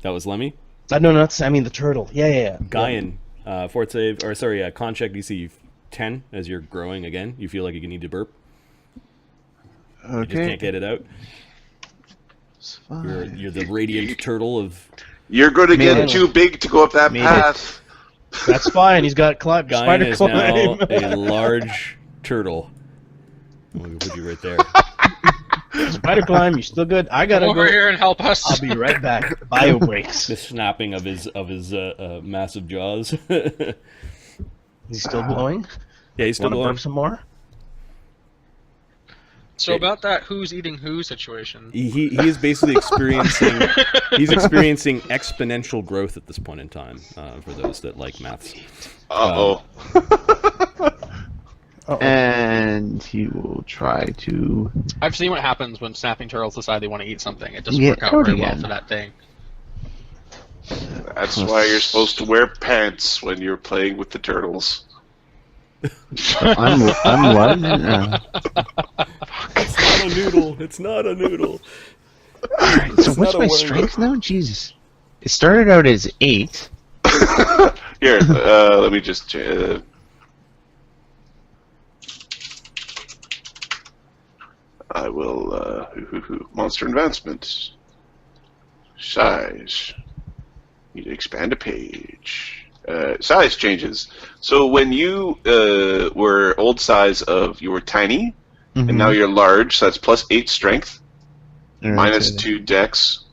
That was Lemmy. No, I mean the turtle. Yeah. Guyan, fort save, or sorry, con check DC 10 as you're growing again. You feel like you need to burp. Okay. You just can't get it out. It's fine. You're the radiant turtle of... You're going to get too big to go up that path. That's fine. He's got Guyan spider is climb. now a large turtle. I'm going to put you right there. Spider climb. You still good? I gotta Come over go. here and help us. I'll be right back. Bio breaks. The snapping of his massive jaws. He's still blowing. Yeah, he's still Want to blowing. burp some more? So about that who's eating who situation. He is basically experiencing exponential growth at this point in time. For those that like maths. And he will try to... I've seen what happens when snapping turtles decide they want to eat something. It doesn't Yeah, work out very well again. for that thing. That's why you're supposed to wear pants when you're playing with the turtles. I'm what? It's not a noodle. It's not a noodle. Alright, so what's my strength now? Jesus. It started out as 8. Here, let me just... I will, monster advancement. Size. Need to expand a page. Size changes. So when you were old size of, you were tiny, and now you're large, so that's plus 8 strength, minus 2 dex.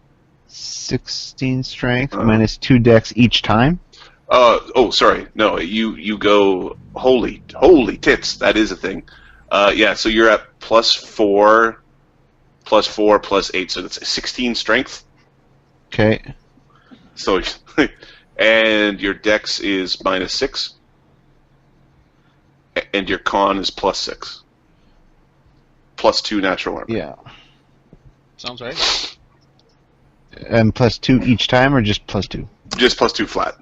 16 strength, minus 2 dex each time? Oh, sorry. No, you go, holy tits, that is a thing. Yeah, so you're at plus 4, plus 8, so that's 16 strength. Okay. So, and your dex is minus 6, and your con is plus 6. Plus 2 natural armor. Yeah. Sounds right. And plus 2 each time, or just plus 2? Just plus 2 flat.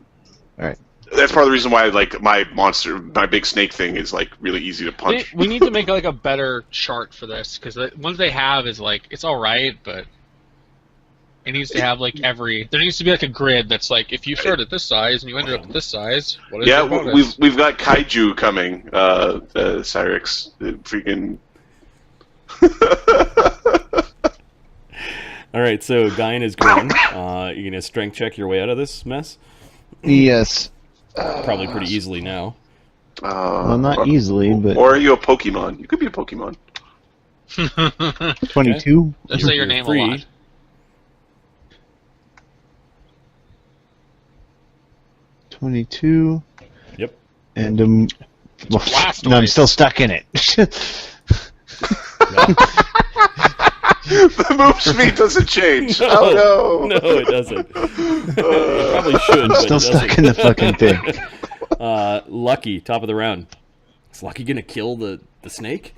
Alright. That's part of the reason why, like, my big snake thing is, like, really easy to punch. We need to make like a better chart for this because the ones they have is like it's all right, but it needs to have like there needs to be like a grid that's like if you start at this size and you ended up at this size, what is your bonus? we've got kaiju coming, Cyrix, freaking. All right, so Guyan is grown. You're gonna strength check your way out of this mess. Yes. Probably pretty easily now. Well, not easily, but... Or are you a Pokemon? You could be a Pokemon. 22? Let's say your name a lot. 22. Yep. And well, Blastoise. no, I'm still stuck in it. The move speed doesn't change. Oh no! No, it doesn't. It probably should, but Still it stuck doesn't. in the fucking thing. Lucky, top of the round. Is Lucky gonna kill the snake?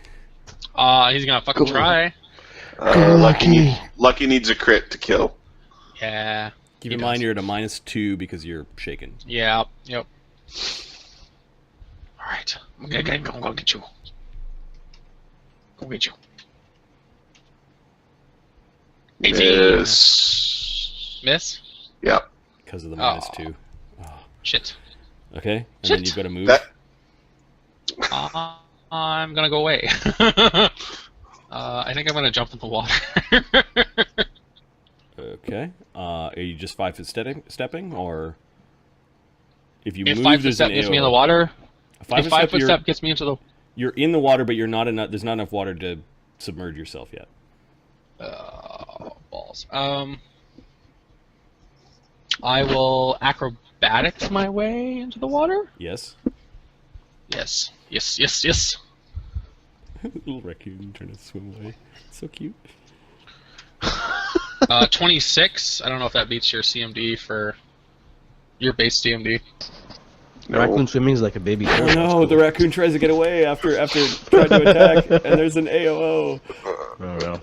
He's gonna fucking try. Lucky needs a crit to kill. Yeah. Keep in mind you're at a -2 because you're shaken. Yeah. Yep. All right. I'm gonna go get you. Go get you. 18. Miss? Yep. Because of the -2. Shit. Okay, and Shit. then you've got to move. I'm gonna go away. I think I'm gonna jump in the water. Okay. Are you just 5 foot stepping, or if you If move, 5 foot there's step an gets me in AO. the water, A 5 if 5 foot step gets me into the... You're in the water, but you're not enough. There's not enough water to submerge yourself yet. Balls. I will acrobatics my way into the water? Yes. Yes. Little raccoon trying to swim away. So cute. 26. I don't know if that beats your CMD for your base CMD. No. Raccoon swimming is like a baby. Oh no, the raccoon tries to get away after trying to attack, and there's an AOO. Oh, well.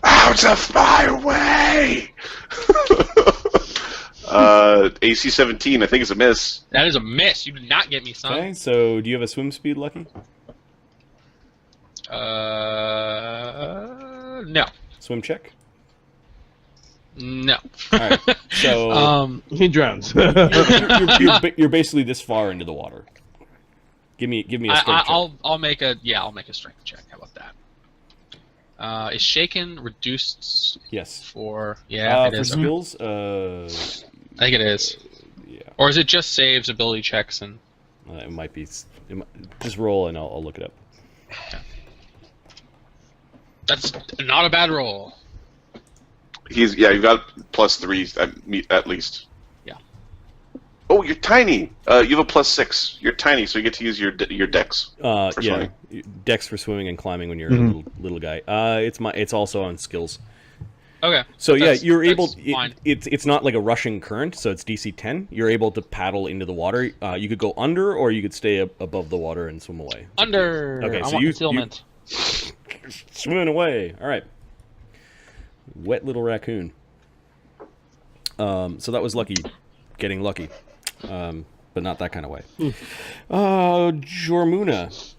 Out of my way! AC 17, I think it's a miss. That is a miss. You did not get me, son. Okay, so do you have a swim speed, Lucky? No. Swim check. No. All right. So He drowns. you're basically this far into the water. Give me a strength check. I'll make a strength check. How about that? Is shaken reduced? Yes. For it For is. skills, I think it is. yeah, Or is it just saves, ability checks, and? it might be. Just roll and I'll look it up. That's not a bad roll. You've got +3 at least. Yeah. Oh, you're tiny. You have a +6. You're tiny, so you get to use your dex. Yeah, swimming. dex for swimming and climbing when you're a little guy. It's also on skills. Okay. So you're able. Fine. It's not like a rushing current, so it's DC 10. You're able to paddle into the water. You could go under, or you could stay above the water and swim away. Under. Okay, I so want you concealment. swimming away. All right. Wet little raccoon. So that was lucky, getting lucky, but not that kind of way. Jormuna.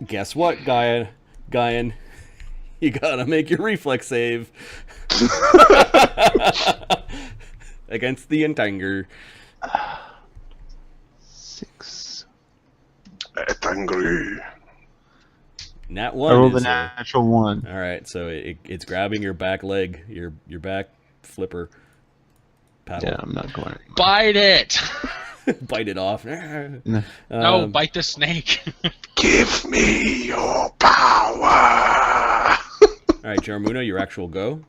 Guess what, Guyan? You gotta make your reflex save against the Entanger. 6. It's angry. Nat I 1. rolled a is natural 1. all right, so it's grabbing your back leg, your back flipper paddle. Yeah, I'm not going anymore. Bite it. Bite it off. No, bite the snake. Give me your power. All right, Jarmuna, your actual go.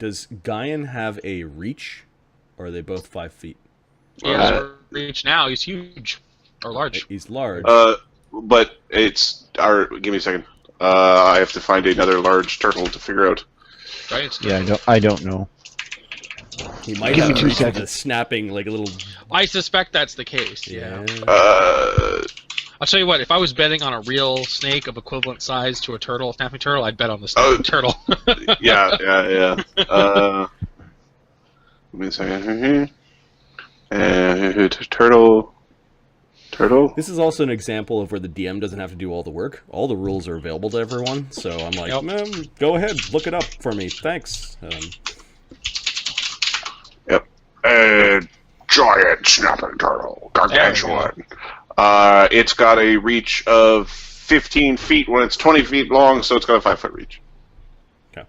Does Guyan have a reach, or are they both 5 feet? Yeah, reach now. He's huge or large. He's large. But give me a second. I have to find another large turtle to figure out. Right? Yeah, I don't know. He might Give have me a 2 reach with seconds. a snapping, like a little. I suspect that's the case. Yeah. Uh, I'll tell you what. If I was betting on a real snake of equivalent size to a turtle, snapping turtle, I'd bet on the snapping turtle. yeah. Give me a second. Turtle. This is also an example of where the DM doesn't have to do all the work. All the rules are available to everyone, so I'm like, go ahead, look it up for me. Thanks. Yep. Giant snapping turtle. Gargantuan. It's got a reach of 15 feet when it's 20 feet long, so it's got a 5-foot reach. Okay.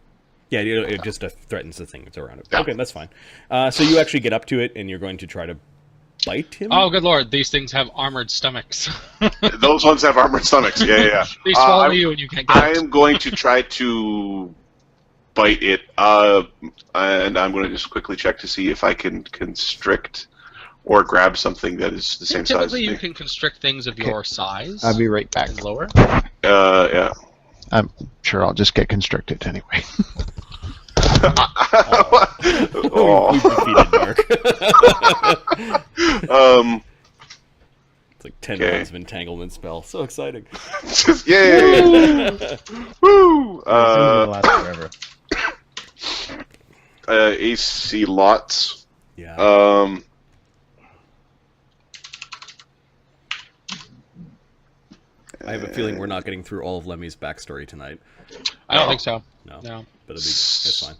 Yeah, it just threatens the thing that's around it. Yeah. Okay, that's fine. So you actually get up to it, and you're going to try to bite him? Oh, good lord! These things have armored stomachs. Those ones have armored stomachs. Yeah. They swallow you, and you can't get I out. am going to try to bite it, and I'm going to just quickly check to see if I can constrict or grab something that is the same size as Typically, me. you can constrict things of your size. I'll be right back. And lower. Yeah. I'm sure I'll just get constricted anyway. Oh. We've defeated Mark. It's like 10 rounds of entanglement spell. So exciting. Just, yay! Woo! It's gonna last forever. AC lots. Yeah. I have a feeling we're not getting through all of Lemmy's backstory tonight. I don't think so. No. No. But it's fine.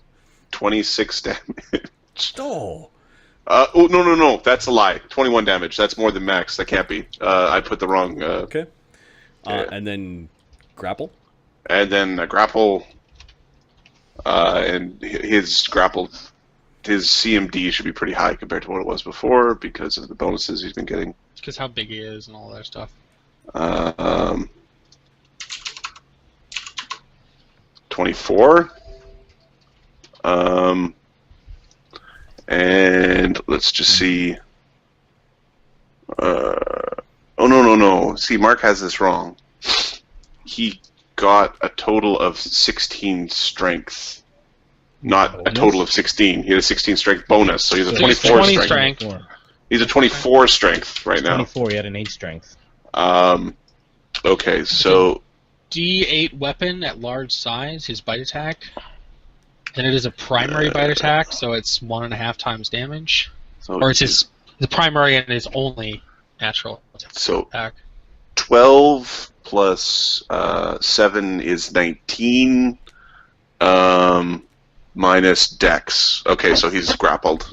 26 damage. Oh! No. That's a lie. 21 damage. That's more than max. That can't be. I put the wrong... Okay. Yeah. And then grapple? And then a grapple. And his grapple... His CMD should be pretty high compared to what it was before because of the bonuses he's been getting. Because how big he is and all that stuff. 24. And let's just see. Oh, no. See, Mark has this wrong. He got a total of 16 strength. Not a total of 16. He had a 16 strength bonus, so he's a 24 20 strength. strength. He's a 24 strength right now. 24, he had an 8 strength. Okay, so... D8 weapon at large size, his bite attack. And it is a primary bite attack, so it's 1.5 times damage. Or it's the primary and his only natural attack. 12 plus 7 is 19. minus Dex. Okay, so he's grappled.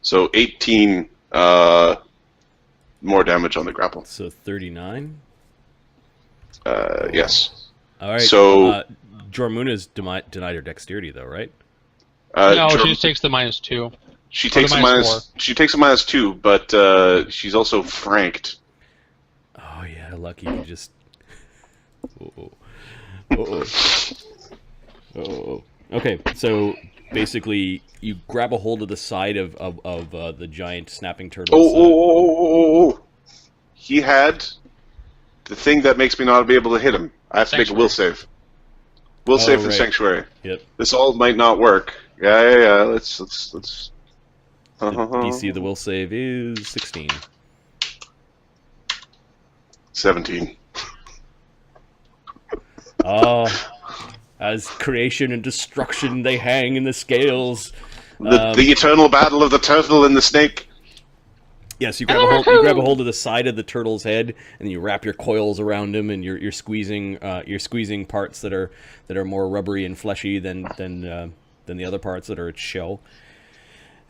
So 18 more damage on the grapple. So 39. Yes. All right. So Jormuna's denied her dexterity, though, right? No, she just takes the -2. She takes a minus She takes a -2, but she's also franked. Oh yeah, lucky you just. Oh. Okay, so basically, you grab a hold of the side of the giant snapping turtle. Oh! He had the thing that makes me not be able to hit him. I have to make a will save. Will save for the sanctuary. Yep. This all might not work. Yeah. Let's. The DC of the will save is 16. 17. As creation and destruction they hang in the scales. The eternal battle of the turtle and the snake. Yes, you grab a hold of the side of the turtle's head, and you wrap your coils around him, and you're squeezing parts that are more rubbery and fleshy than the other parts that are its shell.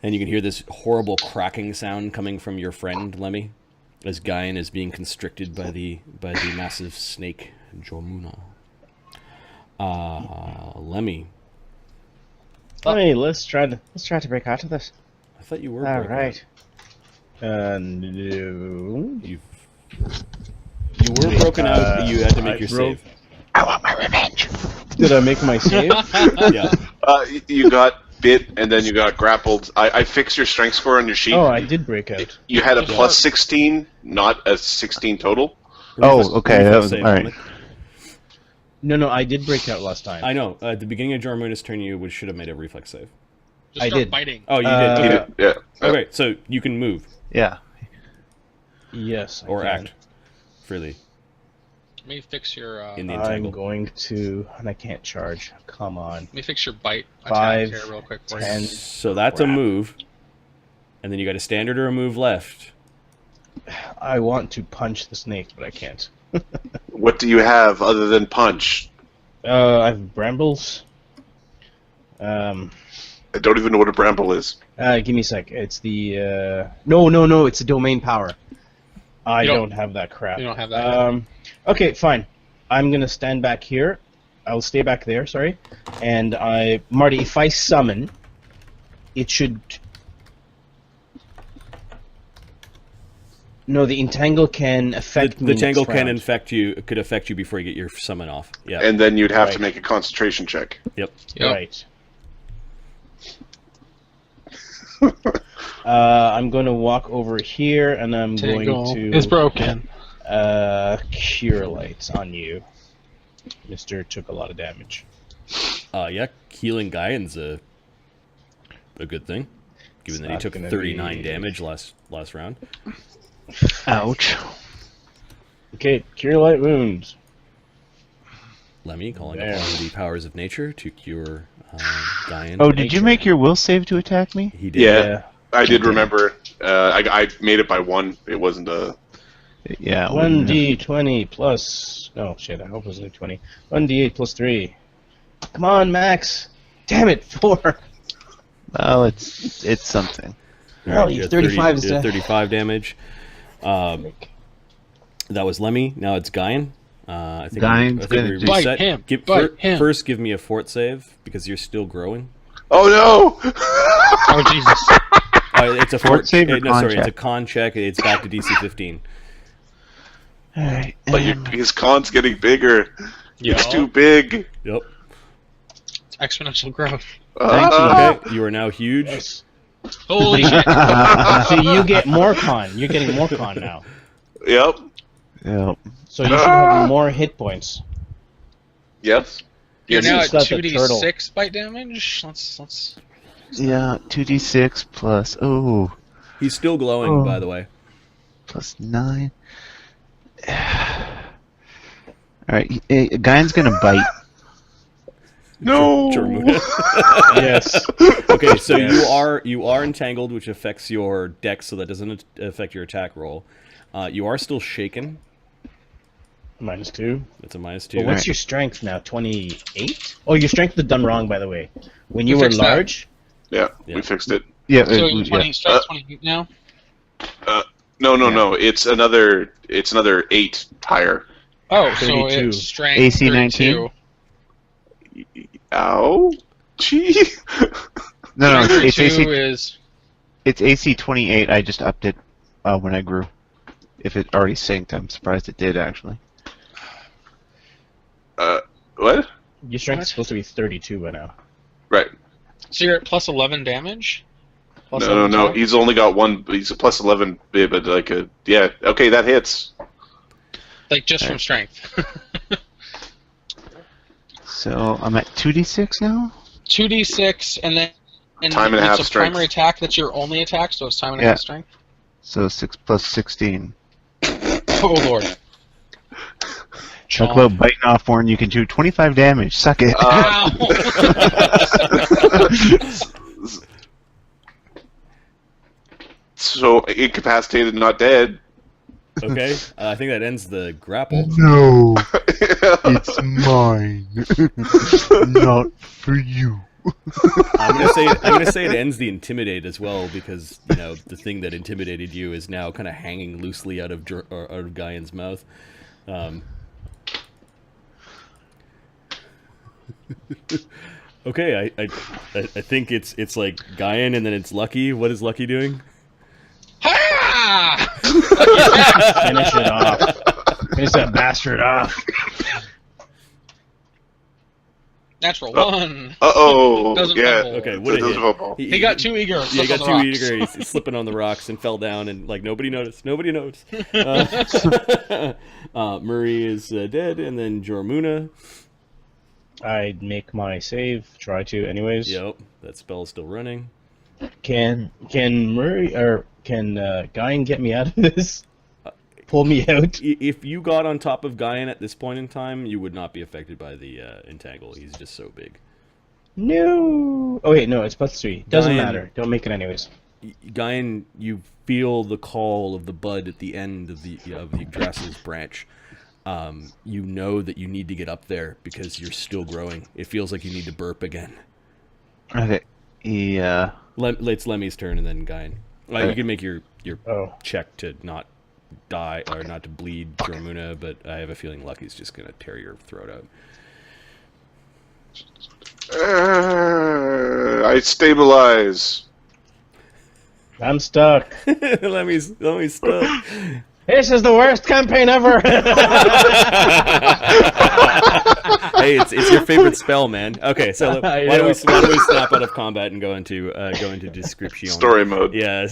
And you can hear this horrible cracking sound coming from your friend Lemmy, as Gaian is being constricted by the massive snake Jormuna. Lemmy. Hey, let's try to break out of this. I thought you were. All breaking right. out. No. You were broken out, but you had to make your save. I want my revenge. Did I make my save? Yeah. You got bit, and then you got grappled. I fixed your strength score on your sheet. Oh, I did break out. You had a plus 16, not a 16 total. Oh, okay. That was all right. No, I did break out last time. I know. At the beginning of Jormuna's turn, you should have made a reflex save. Just I start did. biting. Oh, you Uh, did. You Okay. did, yeah. Okay, so you can move Yeah. Yes. I or can. act freely Let me fix your. in the I'm entangle. going to, and I can't charge. Come on. Let me fix your bite 5, attack here real quick for you. 10. So that's a move, and then you got a standard or a move left. I want to punch the snake, but I can't. What do you have other than punch? I have brambles. I don't even know what a bramble is. Give me a sec. It's the no. It's a domain power. I You don't don't- have that crap. you don't have that. Okay, fine. I'm gonna stand back here. I'll stay back there. Sorry. And Marty, if I summon, it should. No, the entangle can affect me. The tangle next can round. could affect you before you get your summon off. Yeah. And then you'd have to Right. make a concentration check. Yep. Yep. Right. I'm going to walk over here, and I'm Tangle going to is broken. Cure Lights on you. Mister took a lot of damage. Yeah. Healing Gaian's a good thing, given that he not took gonna 39 be- damage last round. Ouch. Okay, Cure Light Wounds. Lemmy calling There. upon the powers of nature to cure Gaian. Oh, did you make your will save to attack me? He did. Yeah. I did remember. I made it by 1. It wasn't a... Yeah. 1d20 plus. No, shit, I hope it was only 20. 1d8 plus 3. Come on, Max. Damn it, 4. Well, it's something. Well, You you had 35 is 35 damage. That was Lemmy. Now it's Gaian. I think Gaian's I think gonna we do- Bite reset. him, Give, bite him. First, give me a fort save because you're still growing. Oh no! Oh Jesus! It's a Fort save or no, con sorry, it's a check? con check. It's back to DC 15. Alright. But his con's getting bigger. It's Yo. too big. Yep. Exponential growth. Okay, you are now huge. Yes. Holy shit! So you get more con. You're getting more con now. Yep. Yep. So you should have more hit points. Yes. You're Yes, now it's at got the turtle. 2d6 bite damage. Let's. Yeah, 2d6 plus, He's still glowing, Oh. by the way. plus 9. Alright, Gaian's gonna bite. No. Jormuna. Yes. Okay, so Yes. you are entangled, which affects your dex, so that doesn't affect your attack roll. You are still shaken. -2. That's a -2. But what's your strength now? 28? Oh, your strength is done wrong, by the way. When you We were fixed that. large. Yeah, Yeah. we fixed it. Yeah, So you're 20, strength 28 now? No. It's another 8 higher. Oh, so 32. it's strength AC 32. 19? Ow. Gee. No, Strength it's 32 AC. is... It's AC 28. I just upped it when I grew. If it already synced, I'm surprised it did actually. What? Your strength is supposed to be 32 by now. Right. So you're at plus 11 damage? Plus No. 11 attack? He's only got one. He's a plus 11, but like a yeah. Okay, that hits. Like, just from strength. So I'm at 2d6 now. 2d6, and then... Time and a half it's a strength. primary attack that's your only attack, so it's time and a Yeah. half strength. So 6 plus 16. Oh, Lord. Talk about biting off one, you can do 25 damage. Suck it. Ow! So incapacitated, not dead. Okay, I think that ends the grapple. No, it's mine, not for you. I'm gonna say it ends the intimidate as well, because the thing that intimidated you is now kind of hanging loosely out of Gaian's mouth. Okay, I think it's like Gaian, and then it's Lucky. What is Lucky doing? Ha! Finish it off. Finish that bastard off. Natural 1. Uh-oh. Doesn't Yeah. fumble. Okay, what It a doesn't hit. fumble. He got too eager. Yeah, he got too rocks. eager. He's slipping on the rocks and fell down, and like nobody noticed. Nobody noticed. Murray is dead, and then Jormuna. I'd make my save. Try to, anyways. Yep, that spell's still running. Can Murray or can Gaian get me out of this? Pull me out. If you got on top of Gaian at this point in time, you would not be affected by the entangle. He's just so big. No. Oh wait, no, it's +3. Doesn't Gaian- matter. Don't make it anyways. Gaian, you feel the call of the bud at the end of the Yggdrasil's branch. You know that you need to get up there because you're still growing. It feels like you need to burp again. Okay. It's Lemmy's turn, and then Gaian. You can make your Oh. check to not die or not to bleed Jormuna, but I have a feeling Lucky's just gonna tear your throat out. I stabilize. I'm stuck. Lemmy's stuck. This is the worst campaign ever. Hey, it's your favorite spell, man. Okay, so why I don't know. we snap out of combat and go into description? Story mode. Yeah,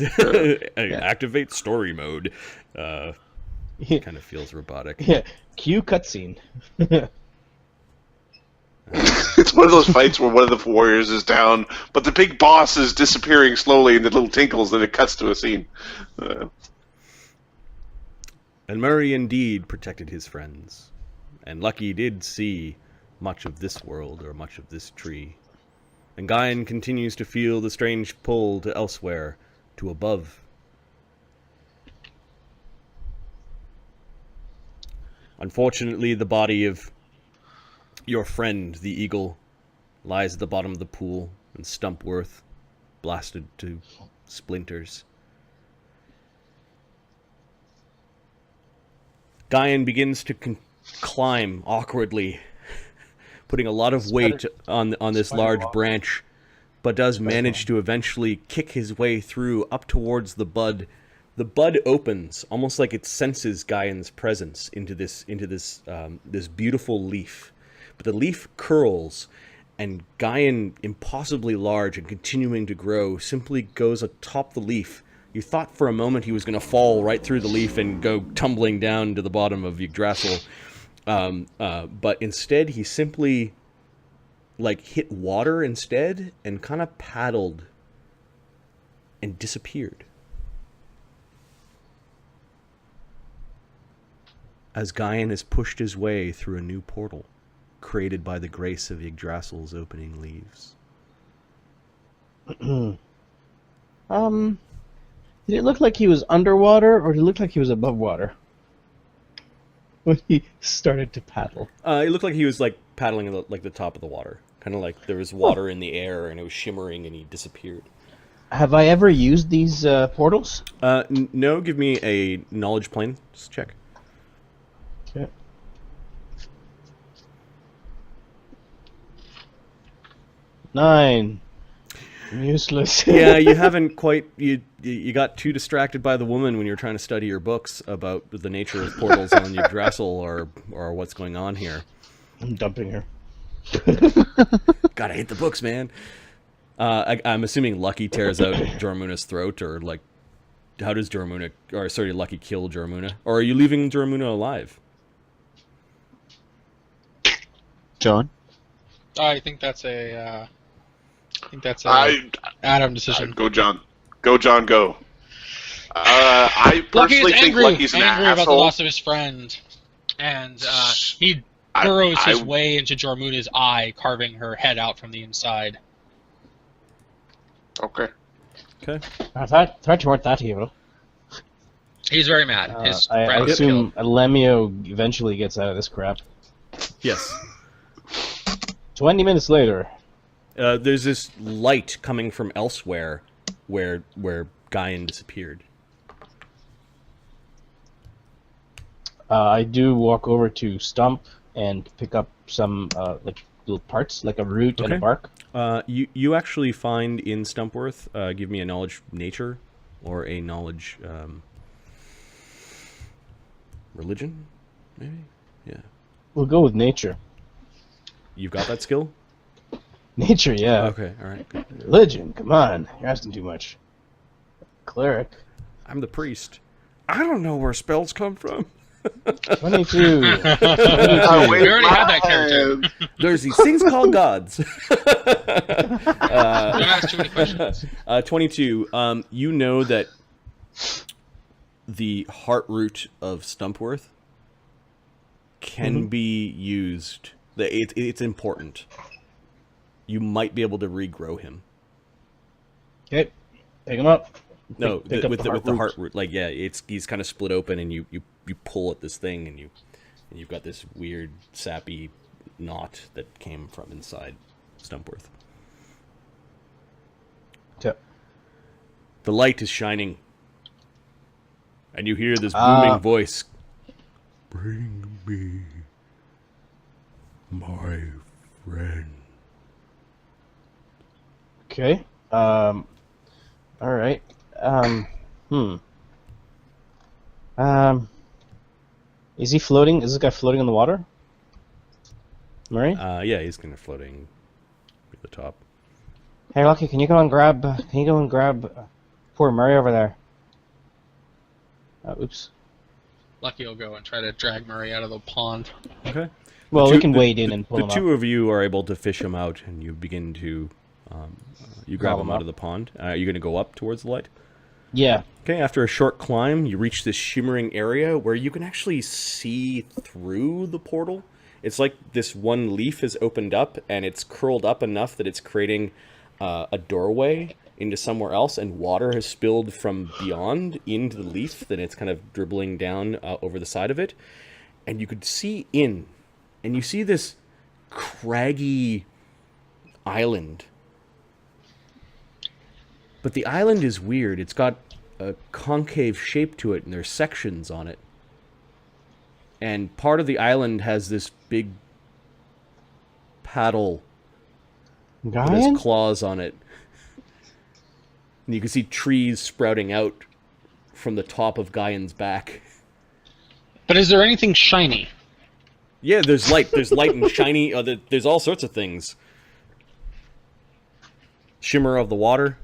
activate story mode. Kind of feels robotic. Yeah. Cue cutscene. It's one of those fights where one of the warriors is down, but the big boss is disappearing slowly, and the little tinkles, then it cuts to a scene. And Murray indeed protected his friends, and Lucky did see much of this world, or much of this tree. And Gaian continues to feel the strange pull to elsewhere, to above. Unfortunately, the body of your friend, the eagle, lies at the bottom of the pool, and Stumpworth, blasted to splinters. Gaian begins to climb awkwardly, putting a lot of weight on this large branch, but does manage to eventually kick his way through up towards the bud. The bud opens, almost like it senses Gaian's presence into this beautiful leaf. But the leaf curls, and Gaian, impossibly large and continuing to grow, simply goes atop the leaf. You thought for a moment he was going to fall right through the leaf and go tumbling down to the bottom of Yggdrasil. But instead, he simply hit water instead and kind of paddled and disappeared. As Gaian has pushed his way through a new portal, created by the grace of Yggdrasil's opening leaves. Did it look like he was underwater, or did it look like he was above water? when he started to paddle? It looked like he was like paddling at the top of the water, kind of like there was water in the air and it was shimmering and he disappeared. Have I ever used these portals? No, give me a knowledge plane check. Okay. Nine. Useless. Yeah, you haven't quite. You got too distracted by the woman when you were trying to study your books about the nature of portals on Yggdrasil or what's going on here. I'm dumping her. Gotta hit the books, man. I'm assuming Lucky tears out Jormuna's throat, or like, how does Lucky kill Jormuna? Or are you leaving Jormuna alive? John? I think that's a I Adam decision. go John. Go John. Go. I Lucky personally is think angry, Lucky's an angry about the asshole. loss of his friend, and he burrows his way into Jormuna's eye, carving her head out from the inside. Okay. Okay. I thought you weren't that evil. He's very mad. His I friend was assume killed. Lemmy-O eventually gets out of this crap. Yes. 20 minutes later. There's this light coming from elsewhere, where Guyan disappeared. I do walk over to Stump and pick up some like little parts, like a root and a Okay. bark. You actually find in Stumpworth. Give me a knowledge nature, or a knowledge religion, maybe. Yeah. We'll go with nature. You've got that skill. Nature, yeah. Okay. All right. Good. Religion, come on. You're asking too much. Cleric. I'm the priest. I don't know where spells come from. 22. We already had that character. There's these things called gods. Don't ask too many questions. 22. You know that the heart root of Stumpworth can be used. It's important. You might be able to regrow him. Okay, pick him up. No, Pick up with the the heart root. Like, yeah, he's kind of split open, and you pull at this thing, and you've got this weird sappy knot that came from inside Stumpworth. Okay. The light is shining, and you hear this booming voice. Bring me my friend. Okay. All right. Is he floating? Is this guy floating in the water? Murray? Yeah, he's kind of floating at the top. Hey, Lucky, can you go and grab poor Murray over there? Oops. Lucky will go and try to drag Murray out of the pond. Okay. Well, two- we can the- wade in and pull The him two up. of you are able to fish him out, and you begin to you grab Haul him him out up. of the pond. Are you going to go up towards the light? Yeah. Okay, after a short climb, you reach this shimmering area where you can actually see through the portal. It's like this one leaf has opened up, and it's curled up enough that it's creating a doorway into somewhere else, and water has spilled from beyond into the leaf, then it's kind of dribbling down over the side of it. And you could see in, and you see this craggy island. But the island is weird. It's got a concave shape to it, and there's sections on it. And part of the island has this big paddle that has Guyan? claws on it. And you can see trees sprouting out from the top of Guyan's back. But is there anything shiny? Yeah, there's light. There's light and shiny. There's all sorts of things. Shimmer of the water.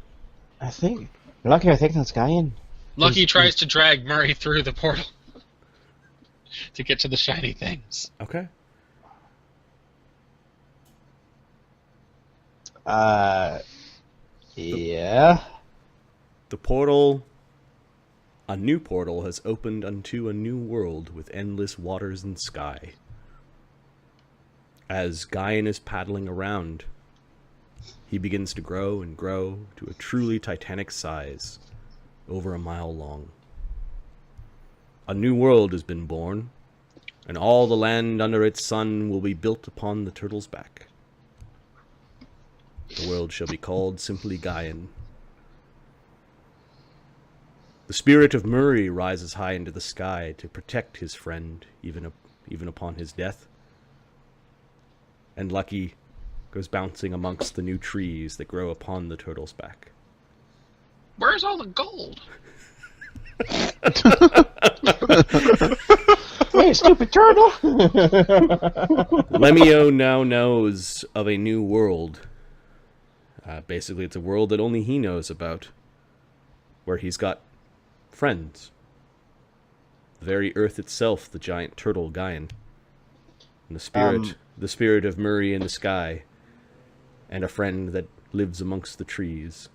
I think that's Guyan. Lucky tries to drag Murray through the portal to get to the shiny things. Okay. Yeah. The portal, a new portal, has opened unto a new world with endless waters and sky. As Guyan is paddling around, he begins to grow and grow to a truly titanic size, over a mile long. A new world has been born, and all the land under its sun will be built upon the turtle's back. The world shall be called simply Gaian. The spirit of Murray rises high into the sky to protect his friend, even upon his death. And Lucky goes bouncing amongst the new trees that grow upon the turtle's back. Where's all the gold? Hey, stupid turtle! Lemmy-O now knows of a new world. Basically, it's a world that only he knows about, where he's got friends. The very earth itself, the giant turtle Gaian. And the spirit of Murray in the sky, and a friend that lives amongst the trees.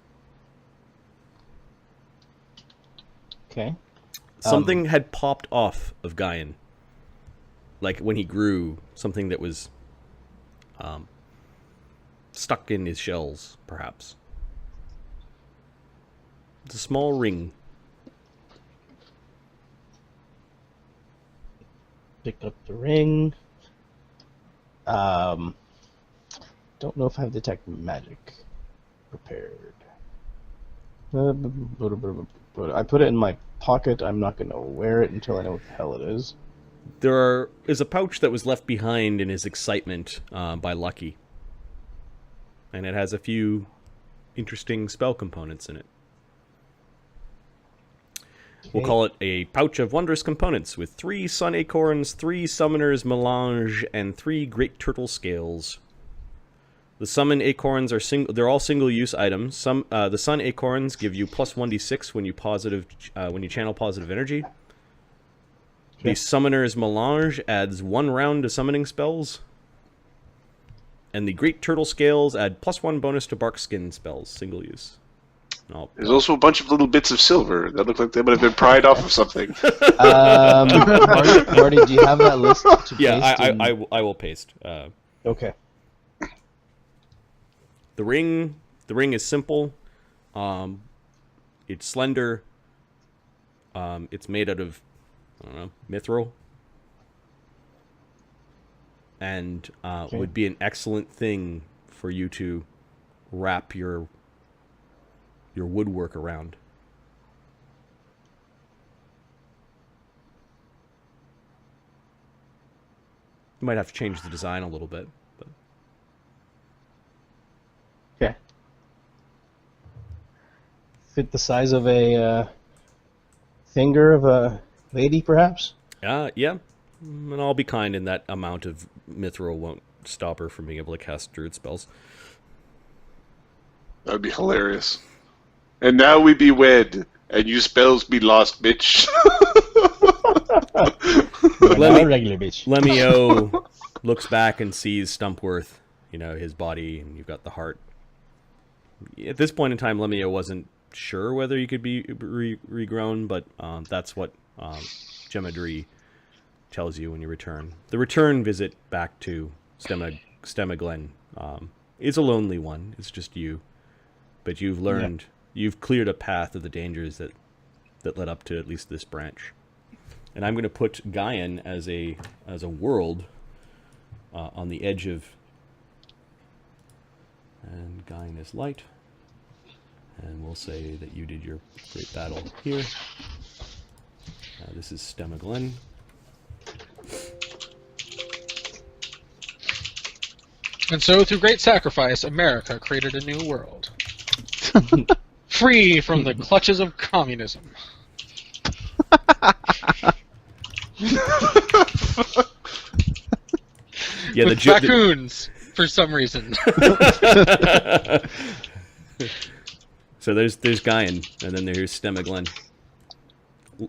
Okay. Something had popped off of Gaian. Like when he grew, something that was stuck in his shells, perhaps. It's a small ring. Pick up the ring. Don't know if I have detect magic prepared. I put it in my pocket. I'm not going to wear it until I know what the hell it is. There is a pouch that was left behind in his excitement by Lucky. And it has a few interesting spell components in it. We'll call it a pouch of wondrous components with 3 sun acorns, 3 summoner's melange, and 3 great turtle scales. The summon acorns are they're all single-use items. The sun acorns give you plus 1d6 when you channel positive energy. Okay. The summoner's melange adds 1 round to summoning spells. And the great turtle scales add plus 1 bonus to bark skin spells, single use. There's also a bunch of little bits of silver that look like they might have been pried off of something. Marty, do you have that list to paste? Yeah, I will paste. Okay. The ring is simple. It's slender. It's made out of, I don't know, mithril. And would be an excellent thing for you to wrap your woodwork around. You might have to change the design a little bit. But Okay. Fit the size of a finger of a lady, perhaps? Yeah. And I'll be kind in that amount of mithril won't stop her from being able to cast druid spells. That would be hilarious. And now we be wed, and you spells be lost, bitch. Regular bitch. Lemmy-O looks back and sees Stumpworth, his body, and you've got the heart. At this point in time, Lemmy-O wasn't sure whether he could be regrown, but that's what Jemma Dree tells you when you return. The return visit back to Stemma Glen is a lonely one. It's just you. But you've learned, you've cleared a path of the dangers that led up to at least this branch. And I'm going to put Gaian as a world on the edge of... And Gaian is light. And we'll say that you did your great battle here. This is Stemma Glen. And so, through great sacrifice, America created a new world. Free from the clutches of communism. Yeah, with raccoons, for some reason. So there's Gaian, and then there's Stemma Glen.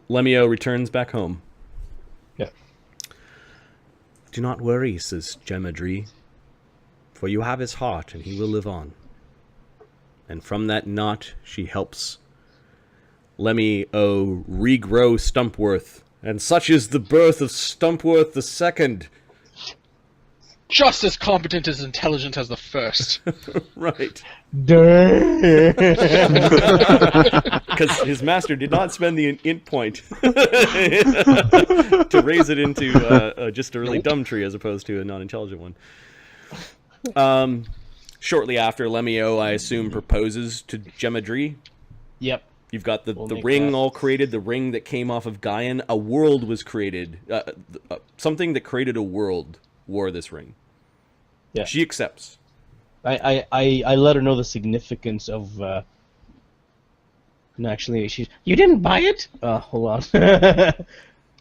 Lemmy-O returns back home. Yeah. Do not worry, says Jemma Dree, for you have his heart, and he will live on. And from that knot, she helps Lemmy-O regrow Stumpworth, and such is the birth of Stumpworth II. just as competent as intelligent as the first. Right. Because his master did not spend the int point to raise it into just a really dumb tree as opposed to a non-intelligent one. Shortly after, Lemmy-O, I assume, proposes to Jemma Dree. Yep. You've got the We'll make ring that. all created, the ring that came off of Gaian. A world was created. Something that created a world wore this ring. Yeah. She accepts. I let her know the significance of. No, actually, You didn't buy it? Hold on.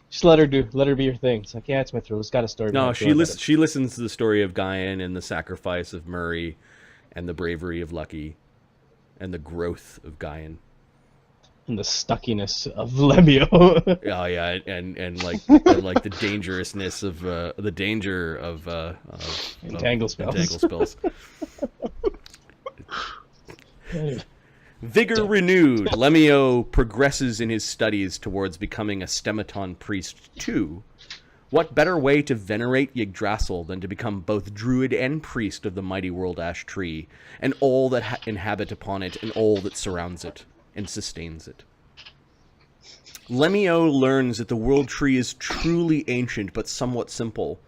Just let her be her thing. It's like, yeah, it's my thrill. It's got a story. No, behind it. she listens to the story of Gaian and the sacrifice of Murray and the bravery of Lucky and the growth of Gaian. And the stuckiness of Lemmy-O. Oh yeah, and like the dangerousness of the danger of Entangle spells. Entangle spells. Vigor renewed, Lemmy-O progresses in his studies towards becoming a Stemmaton Priest too. What better way to venerate Yggdrasil than to become both druid and priest of the mighty world ash tree, and all that inhabit upon it, and all that surrounds it and sustains it. Lemmy-O learns that the world tree is truly ancient but somewhat simple.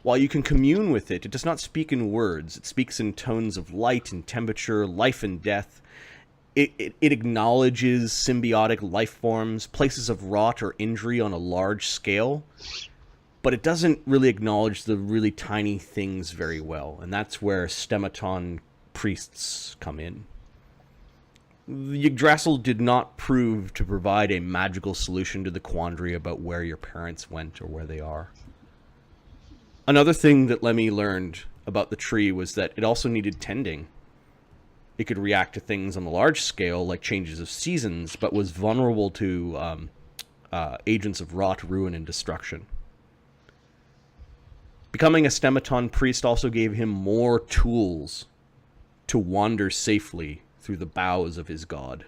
While you can commune with it, it does not speak in words. It speaks in tones of light and temperature, life and death. It acknowledges symbiotic life forms, places of rot or injury on a large scale, but it doesn't really acknowledge the really tiny things very well, and that's where Stemmaton priests come in. Yggdrasil did not prove to provide a magical solution to the quandary about where your parents went or where they are. Another thing that Lemmy learned about the tree was that it also needed tending. It could react to things on the large scale, like changes of seasons, but was vulnerable to agents of rot, ruin, and destruction. Becoming a Stemmaton priest also gave him more tools to wander safely through the boughs of his god,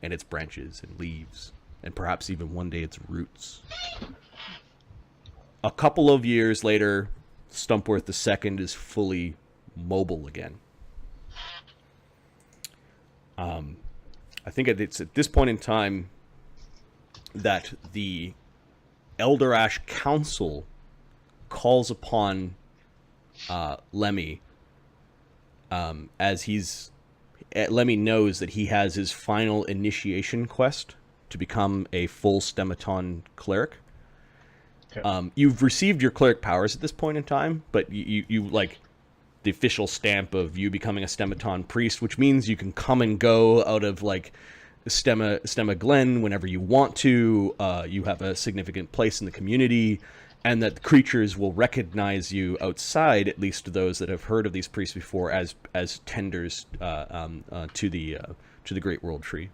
and its branches and leaves, and perhaps even one day its roots. A couple of years later, Stumpworth II is fully mobile again. I think it's at this point in time that the Elder Ash Council calls upon Lemmy as Lemmy knows that he has his final initiation quest to become a full Stemmaton cleric. Okay. You've received your cleric powers at this point in time, but you like the official stamp of you becoming a Stemmaton priest, which means you can come and go out of like Stemma Glen whenever you want to. You have a significant place in the community, and that the creatures will recognize you outside, at least those that have heard of these priests before, as tenders to the Great World Tree.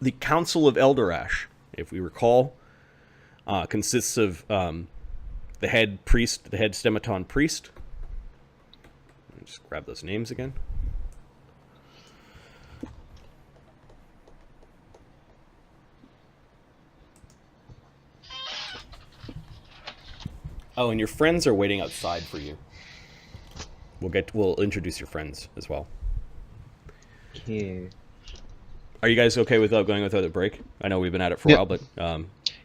The Council of Elderash, if we recall, consists of the head priest, the head Stemmaton priest. Let me just grab those names again. Oh, and your friends are waiting outside for you. We'll introduce your friends as well. Okay. Are you guys okay with going without a break? I know we've been at it for a while, but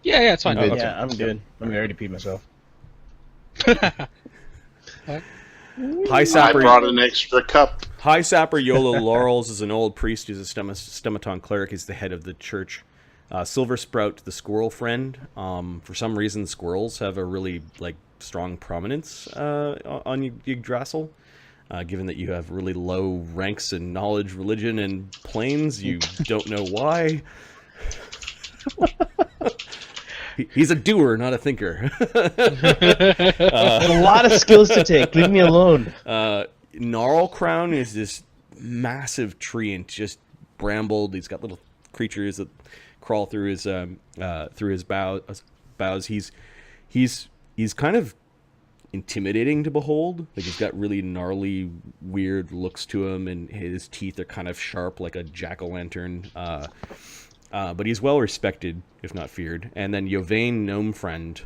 Yeah, it's fine. Oh, okay. Yeah, I'm good. I already peed myself. High Sapper. I brought an extra cup. High Sapper Yola Laurels is an old priest who's a Stemmaton cleric. He's the head of the church. Silver Sprout, the squirrel friend. For some reason, squirrels have a really strong prominence on Yggdrasil. Given that you have really low ranks in knowledge, religion, and planes, you don't know why. He's a doer, not a thinker. A lot of skills to take. Leave me alone. Gnarl Crown is this massive tree and just brambled. He's got little creatures that crawl through his boughs. He's kind of intimidating to behold. Like, he's got really gnarly, weird looks to him, and his teeth are kind of sharp like a jack-o'-lantern. but he's well respected, if not feared. And then Yvain, gnome friend,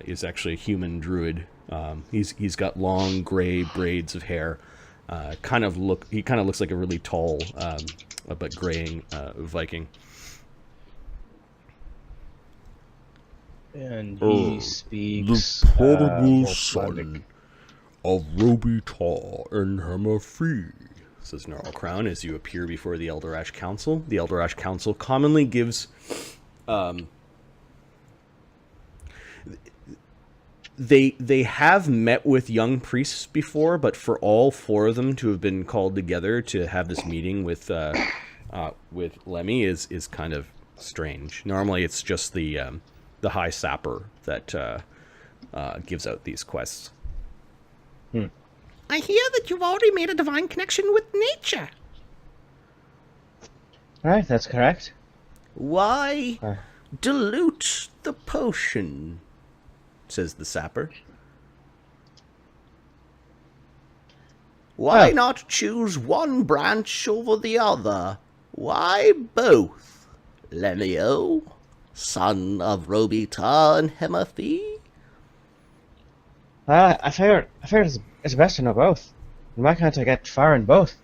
is actually a human druid. He's got long gray braids of hair. He kind of looks like a really tall, but graying Viking. And he speaks The prodigal Wolf son of Robitar and Hammerfee. Says Gnarl Crown as you appear before the Elderash Council. The Elderash Council commonly gives... They have met with young priests before, but for all four of them to have been called together to have this meeting with Lemmy is kind of strange. Normally it's just the High Sapper that gives out these quests. I hear that you've already made a divine connection with nature. Right, that's correct. Why dilute the potion? Says the sapper. Why not choose one branch over the other? Why both? Lemmy-O, son of Robitar and Hammerfee? I figured it's best to know both. Why can't I get far in both?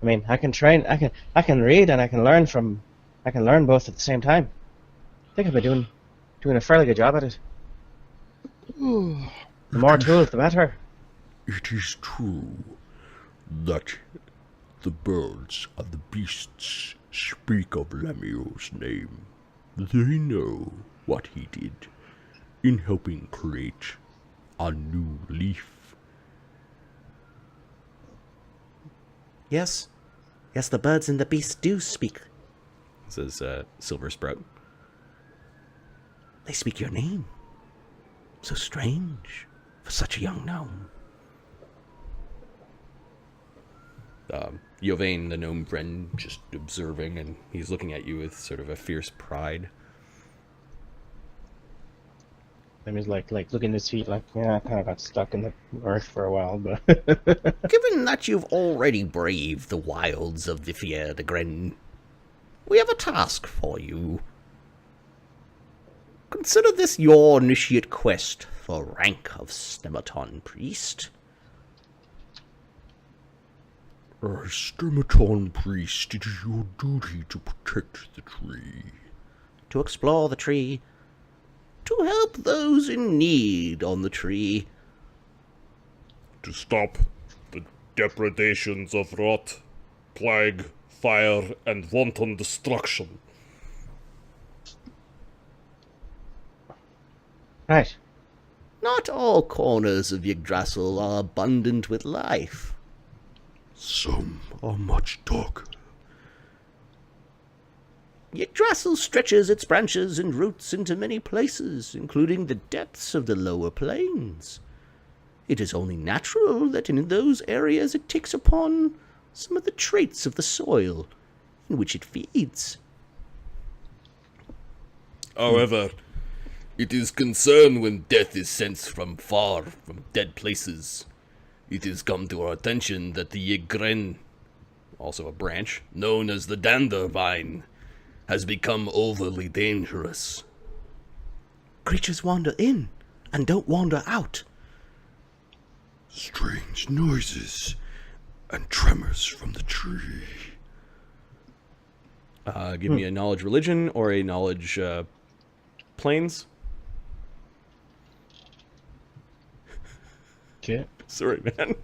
I mean, I can train, I can read, and I can learn both at the same time. I think I've been doing a fairly good job at it. The more tools, the better. It is true that the birds and the beasts speak of Lemmy-O's name. They know what he did in helping create a new leaf. Yes, the birds and the beasts do speak. Says Silver Sprout. They speak your name. So strange for such a young gnome. Yvain, the gnome friend, just observing, and he's looking at you with sort of a fierce pride. I mean, like looking at his feet, like, yeah, I kind of got stuck in the earth for a while, but... Given that you've already braved the wilds of the Fier de Gren, we have a task for you. Consider this your initiate quest for rank of Stemmaton Priest. As Stemmaton Priest, it is your duty to protect the tree. To explore the tree. To help those in need on the tree. To stop the depredations of rot, plague, fire, and wanton destruction. Right. Not all corners of Yggdrasil are abundant with life. Some are much darker. Yggdrasil stretches its branches and roots into many places, including the depths of the lower plains. It is only natural that in those areas it takes upon some of the traits of the soil in which it feeds. However, it is concern when death is sensed from far, from dead places. It has come to our attention that the Ygren, Also a branch. known as the Dandervine, has become overly dangerous. Creatures wander in and don't wander out. Strange noises and tremors from the tree. Give me a knowledge religion or a knowledge planes. Okay. Sorry, man.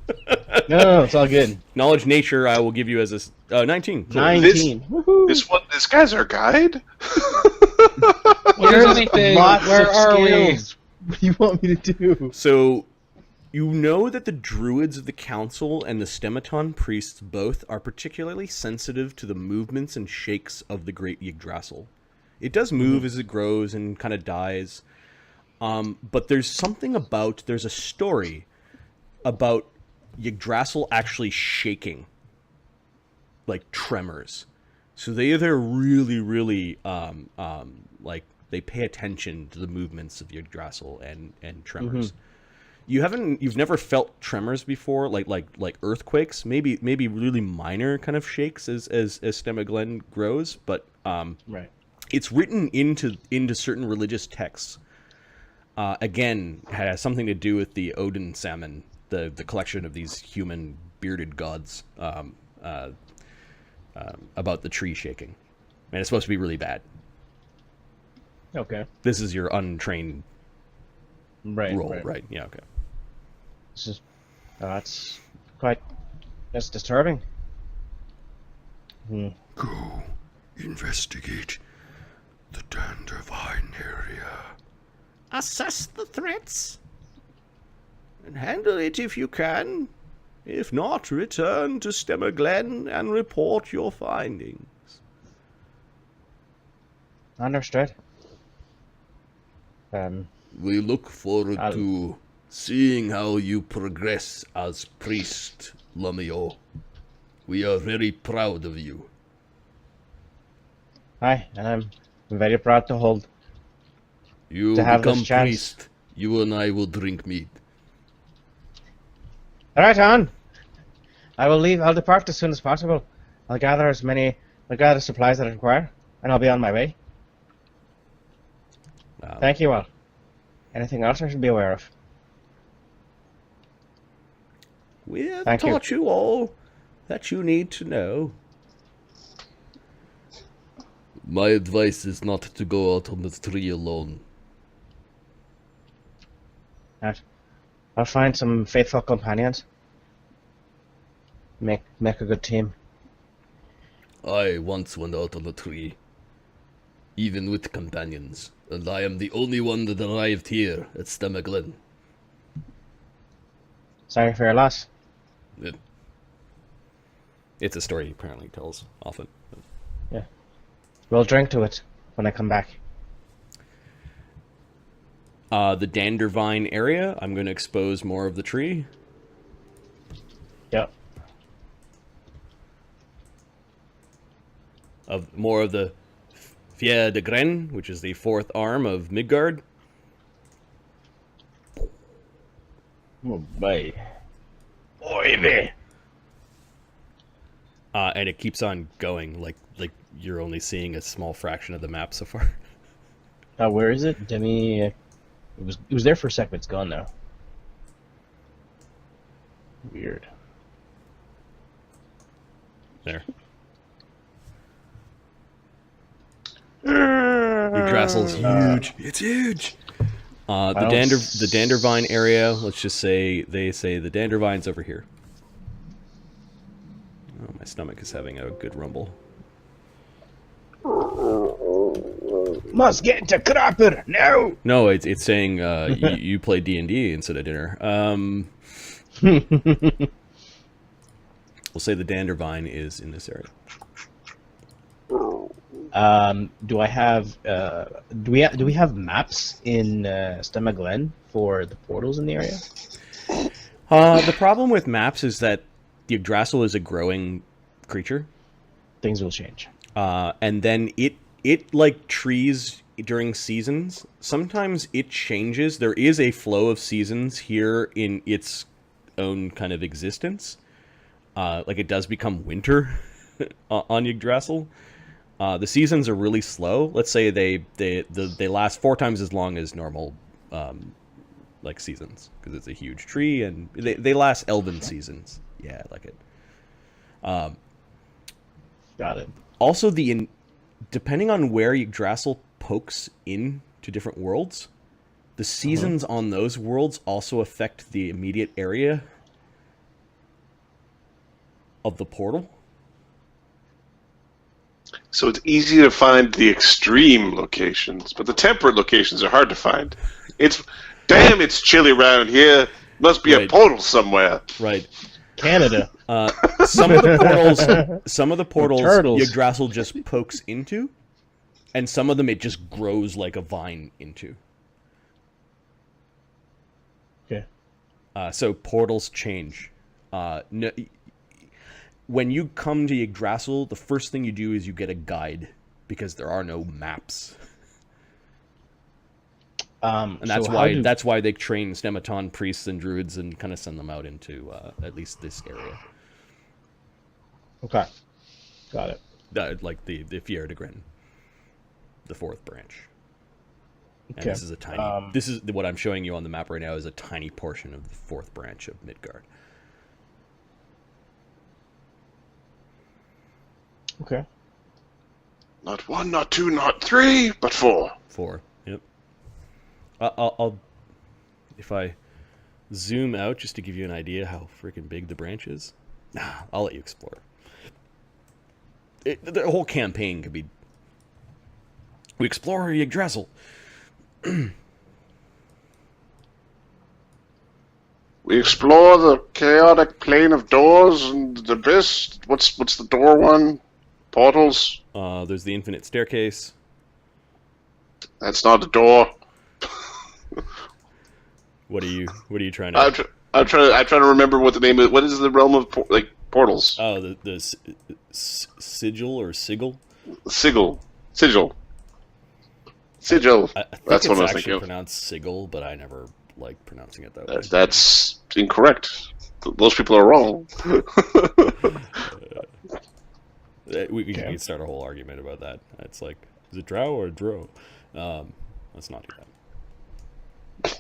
No, it's all good. Knowledge nature I will give you as a 19. Cool. 19. Woohoo. This guy's our guide. Where's anything? Lots Where of are we? skills. What do you want me to do? So, you know that the druids of the council and the Stemmaton priests both are particularly sensitive to the movements and shakes of the great Yggdrasil. It does move as it grows and kind of dies. But there's something about, there's a story about Yggdrasil actually shaking. Like tremors. So they're really, really, like, they pay attention to the movements of Yggdrasil and tremors. You've never felt tremors before, like earthquakes, maybe really minor kind of shakes as Stemma Glen grows, but Right. it's written into certain religious texts. Again, has something to do with the Odin salmon, the collection of these human bearded gods, about the tree shaking, and it's supposed to be really bad. Okay. This is your untrained Right. roll, right? Yeah, okay. This is that's disturbing. Hmm. Go investigate the Dandervine area. Assess the threats and handle it if you can. If not, return to Stemmaton and report your findings. Understood. We look forward I'll- to seeing how you progress as priest, Lemmy-O. We are very proud of you. Hi, and I'm very proud to hold. You To have this become chance. priest. You and I will drink mead. All right, on. I will leave. I'll depart as soon as possible. I'll gather supplies that I require, and I'll be on my way. Thank you all. Anything else I should be aware of? We have Thank you. taught you all that you need to know. My advice is not to go out on the tree alone. Right. I'll find some faithful companions. Make a good team. I once went out on a tree, even with companions, and I am the only one that arrived here at Stemmaton. Sorry for your loss. It's a story he apparently tells often. We'll drink to it when I come back. The Dandervine area, I'm going to expose more of the tree. Yep. More of the Fier de Gren, which is the fourth arm of Midgard. Oh, boy. Oy And it keeps on going, like you're only seeing a small fraction of the map so far. Where is it? It was there for a sec, but it's gone now. Weird. There. Yggdrasil's huge. It's huge. The Dandervine area. Let's just say they say the Dandervine's over here. Oh, my stomach is having a good rumble. Must get to Cropper now. No, it's saying you play D&D instead of dinner. We'll say the Dandervine is in this area. Do I have? Do we have maps in Stemmaton for the portals in the area? The problem with maps is that the Yggdrasil is a growing creature. Things will change. And then it like trees during seasons. Sometimes it changes. There is a flow of seasons here in its own kind of existence. Like it does become winter on Yggdrasil. The seasons are really slow. Let's say they last 4 times as long as normal like seasons because it's a huge tree and they last elven seasons. Yeah, I like it. Got it. Also, depending on where Yggdrasil pokes into different worlds, the seasons on those worlds also affect the immediate area of the portal. So it's easy to find the extreme locations, but the temperate locations are hard to find. It's chilly around here. Must be a Right. portal somewhere. Right. Canada. Some of the portals Turtles. Yggdrasil just pokes into, and some of them it just grows like a vine into. Okay. So portals change. No, when you come to Yggdrasil, the first thing you do is you get a guide because there are no maps, and that's that's why they train Stemmaton priests and druids and kind of send them out into at least this area. Okay. Got it. Like the Fier de Gren. the fourth branch. And Okay. this is a tiny. This is what I'm showing you on the map right now is a tiny portion of the fourth branch of Midgard. Okay. Not 1, not 2, not 3, but 4. 4. Yep. I'll if I zoom out just to give you an idea how freaking big the branch is. I'll let you explore. The whole campaign could be. We explore Yggdrasil. We explore the chaotic plane of doors and the abyss. What's the door one? Portals? There's the infinite staircase. That's not a door. What are you trying to? I'm trying to remember what the name is. What is the realm of portals? Oh, the sigil or sigil. Sigil. I think That's it's what I was actually thinking of. pronounced sigil, but I never like pronouncing it that way. That's incorrect. Those people are wrong. We can start a whole argument about that. It's like, is it drow or dro? Let's not do that.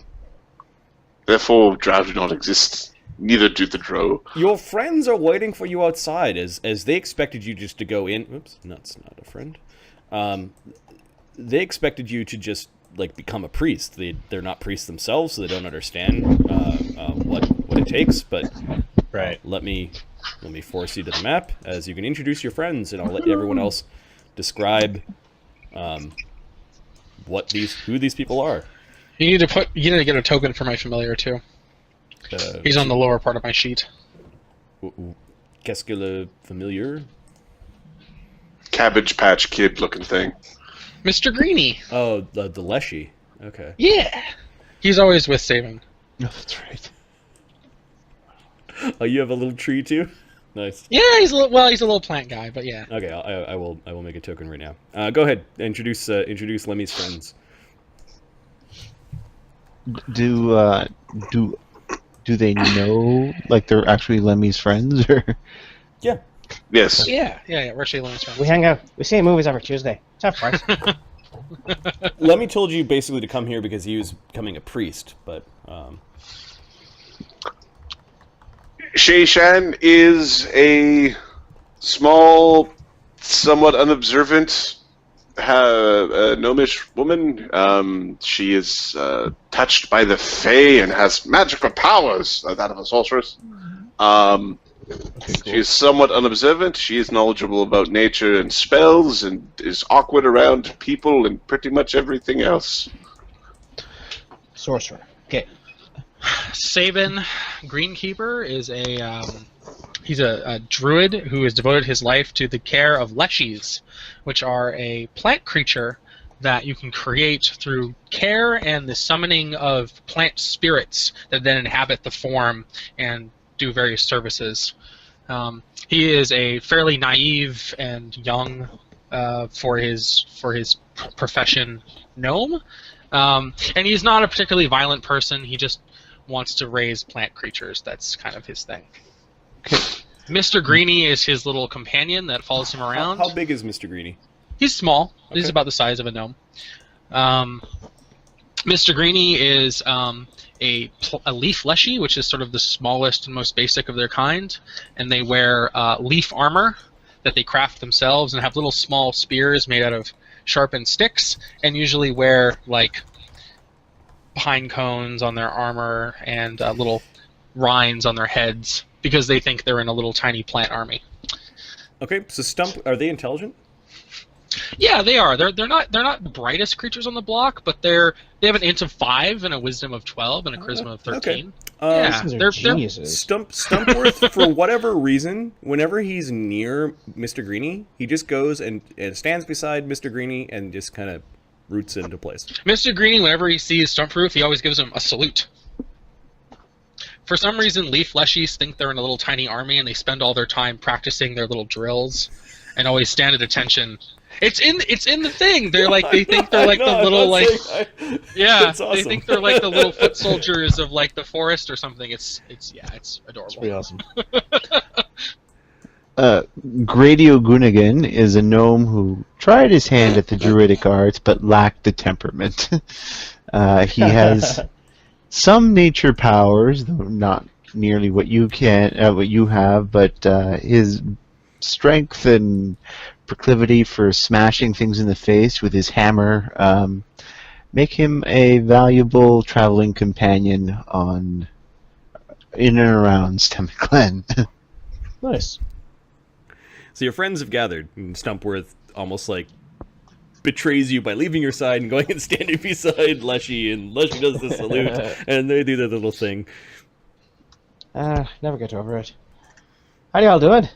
Therefore, drow do not exist. Neither do the drow. Your friends are waiting for you outside, as they expected you just to go in. Oops, that's not a friend. They expected you to just like become a priest. They're not priests themselves, so they don't understand what it takes. But Right. let me force you to the map, as you can introduce your friends, and I'll let everyone else describe who these people are. You need to get a token for my familiar too. He's on the lower part of my sheet. Qu'est-ce que le familiar? Cabbage Patch Kid looking thing. Mr. Greenie. Oh, the Leshy. Okay. Yeah. He's always with saving. No, that's right. Oh, you have a little tree too? Nice. Yeah, he's a little plant guy, but yeah. Okay, I will make a token right now. Go ahead, introduce Lemmy's friends. Do they know like they're actually Lemmy's friends or? Yeah. Yes. Yeah, we're actually Lemmy's friends. We hang out. We see movies every Tuesday. It's our price. Lemmy told you basically to come here because he was becoming a priest, but Shay Shan is a small, somewhat unobservant, gnomish woman. She is touched by the Fae and has magical powers, that of a sorceress. She is somewhat unobservant. She is knowledgeable about nature and spells, and is awkward around people and pretty much everything else. Sorcerer. Okay. Sabin Greenkeeper is he's a druid who has devoted his life to the care of leshies, which are a plant creature that you can create through care and the summoning of plant spirits that then inhabit the form and do various services. He is a fairly naive and young for his profession gnome, and he's not a particularly violent person. He just wants to raise plant creatures. That's kind of his thing. Mr. Greenie is his little companion that follows him around. how big is Mr. Greenie? He's small. Okay. He's about the size of a gnome. Mr. Greenie is a leaf leshy, which is sort of the smallest and most basic of their kind, and they wear leaf armor that they craft themselves and have little small spears made out of sharpened sticks, and usually wear like pine cones on their armor and little rinds on their heads because they think they're in a little tiny plant army. Okay, so are they intelligent? Yeah, they are. They're not the brightest creatures on the block, but they have an int of 5 and a wisdom of 12 and a charisma of 13. Okay. Yeah, These are they're geniuses. Stumpworth, for whatever reason, whenever he's near Mr. Greenie, he just goes and stands beside Mr. Greenie and just kind of roots into place. Mr. Greenie, whenever he sees Stumpworth, he always gives him a salute. For some reason, leaf leshies think they're in a little tiny army, and they spend all their time practicing their little drills, and always stand at attention. It's in the thing. They think they're like the little yeah. That's awesome. They think they're like the little foot soldiers of like the forest or something. It's adorable. It's pretty awesome. Gradio Gunnigan is a gnome who tried his hand at the druidic arts but lacked the temperament. He has some nature powers, though not nearly what you have, but his strength and proclivity for smashing things in the face with his hammer make him a valuable traveling companion in and around Stemmaton. Nice. So your friends have gathered, and Stumpworth almost like betrays you by leaving your side and going and standing beside Leshy, and Leshy does the salute, and they do their little thing. Never get over it. How you all doing?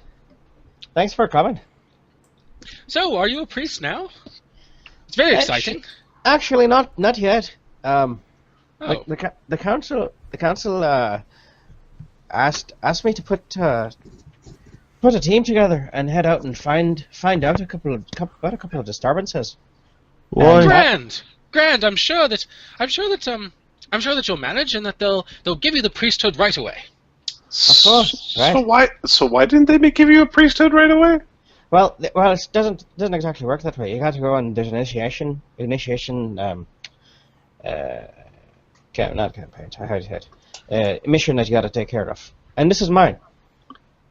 Thanks for coming. So, are you a priest now? It's very exciting. Actually, not yet. Oh. The council asked me to put a team together and head out and find out a couple of disturbances. Grand. I'm sure that you'll manage, and that they'll give you the priesthood right away. Of course, right. So why didn't they give you a priesthood right away? Well, it doesn't exactly work that way. You got to go and there's an initiation. Not campaign. How do you say it? Mission that you got to take care of, and this is mine.